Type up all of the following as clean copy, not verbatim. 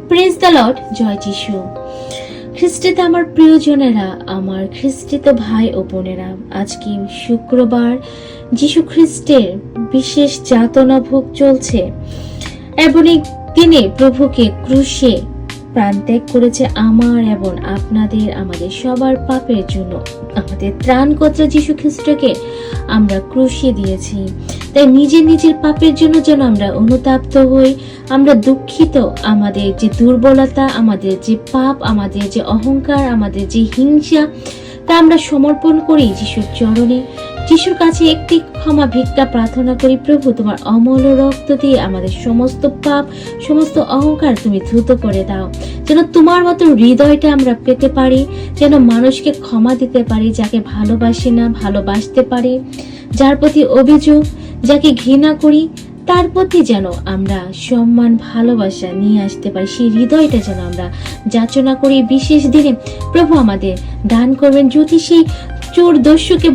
Praise the Lord, জয় যিশু। খ্রিস্টিতে আমার প্রিয়জনেরা, আমার খ্রিস্টিত ভাই ও বোনেরা, আজকে শুক্রবার যিশু খ্রিস্টের বিশেষ যাতনা ভোগ চলছে এবং এই দিনে প্রভুকে ক্রুশে প্রাণত্যাগ করেছে আমার এবং আপনাদের, আমাদের সবার পাপের জন্য। আমাদের ত্রাণকর্তা যিশু খ্রিস্টকে আমরা ক্রুশে দিয়েছি। তাই নিজের নিজের পাপের জন্য যেন আমরা অনুতাপ্ত হই, আমরা দুঃখিত। আমাদের যে দুর্বলতা, আমাদের যে পাপ, আমাদের যে অহংকার, আমাদের যে হিংসা, তা আমরা সমর্পণ করি যিশুর চরণে। যিশুর কাছে একটি ক্ষমা ভিক্ষা প্রার্থনা করি, প্রভু তোমার অমূল্য রক্ত দিয়ে আমাদের সমস্ত পাপ, সমস্ত অহংকার তুমি ধুত করে দাও, যেন তোমার মতো হৃদয়টা আমরা পেতে পারি, যেন মানুষকে ক্ষমা দিতে পারি, যাকে ভালোবাসি না ভালোবাসতে পারি, যার প্রতি অভিযোগ, যাকে ঘৃণা করি তার প্রতি যেন আমরা সম্মান ভালোবাসা নিয়ে আসতে পারি। সেই হৃদয়টা যেন আমরা যাচনা করি বিশেষ দিনে। প্রভু আমাদের দান করবেন। যদি সেই চোর দস্যুকে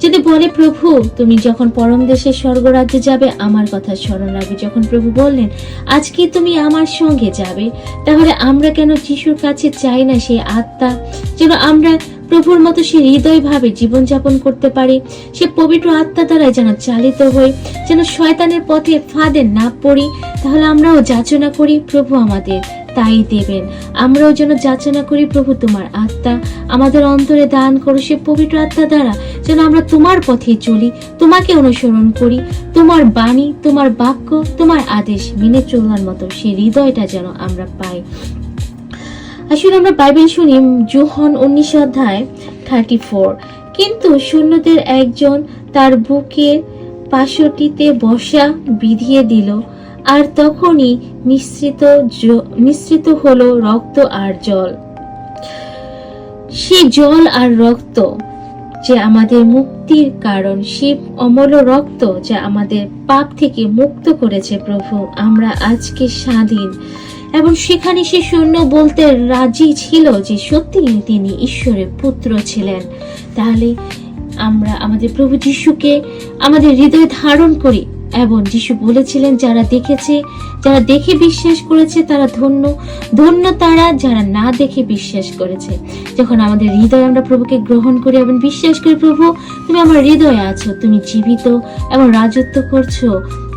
যদি বলে প্রভু তুমি যখন পরম দেশে স্বর্গরাজ্যে যাবে আমার কথা স্মরণ রাখবে, যখন প্রভু বললেন আজকে তুমি আমার সঙ্গে যাবে, তাহলে আমরা কেন যিশুর কাছে চাই না সেই আত্মা, যেন আমরা প্রভুর মতো সে হৃদয় ভাবে জীবনযাপন করতে পারি, সে পবিত্র আত্মা দ্বারা যেন চালিত হই, যেন শয়তানের পথে ফাঁদে না পড়ি। তাহলে আমরাও যাচনা করি প্রভু আমাদের তাই দেবেন। আমরাও যেন যাচনা করি প্রভু তোমার আত্মা আমাদের অন্তরে দান করো, সে পবিত্র আত্মা দ্বারা যেন আমরা তোমার পথে চলি, তোমাকে অনুসরণ করি, তোমার বাণী, তোমার বাক্য, তোমার আদেশ মেনে চলার মতো সে হৃদয়টা যেন আমরা পাই। আসলে আমরা বাইবেল শুনি যোহন 19 অধ্যায় 34। কিন্তু সৈন্যদের একজন তার বুকে পাশটিতে বসা বিধিয়ে দিল, আর তখনই মিশ্রিত হলো রক্ত আর জল। সেই জল আর রক্ত যে আমাদের মুক্তির কারণ, সে অমূল্য রক্ত যা আমাদের পাপ থেকে মুক্ত করেছে প্রভু, আমরা আজকে স্বাধীন। এবং সেখানে সে সৈন্য বলতে রাজি ছিল যে সত্যি তিনি ঈশ্বরের পুত্র ছিলেন। তাহলে আমরা আমাদের প্রভু যিশুকে আমাদের হৃদয়ে ধারণ করি এবং যিশু বলেছিলেন যারা দেখে বিশ্বাস করেছে তারা ধন্য, ধন্য তারা যারা না দেখে বিশ্বাস করেছে। যখন আমাদের হৃদয়ে আমরা প্রভুকে গ্রহণ করি এবং বিশ্বাস করি প্রভু তুমি আমার হৃদয়ে আছো, তুমি জীবিত এবং রাজত্ব করছো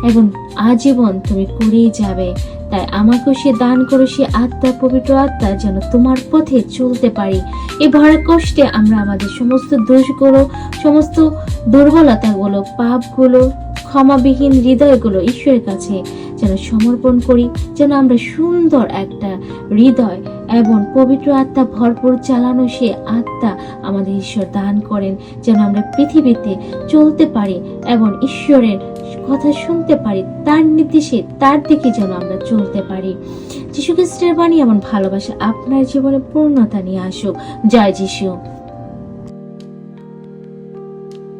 এবং আজীবন তুমি করেই যাবে, তাই আমাকেও সে দান করো সে আত্মা, পবিত্র আত্মা, যেন তোমার পথে চলতে পারি। এই ভরা কষ্টে আমরা আমাদের সমস্ত দোষগুলো, সমস্ত দুর্বলতাগুলো, পাপগুলো, ক্ষমাবিহীন হৃদয়গুলো ঈশ্বরের কাছে যেন সমর্পণ করি, যেন আমরা সুন্দর একটা হৃদয় এবং পবিত্র আত্মা ভরপুর চালানো সে আত্মা আমাদের ঈশ্বর দান করেন, যেন আমরা পৃথিবীতে চলতে পারি এবং ঈশ্বরের কথা শুনতে পারি, তার নির্দেশে তার দিকে যেন আমরা চলতে পারি। যিশু খ্রিস্টের বাণী এমন ভালোবাসা আপনার জীবনে পূর্ণতা নিয়ে আসুক। জয় যিশু।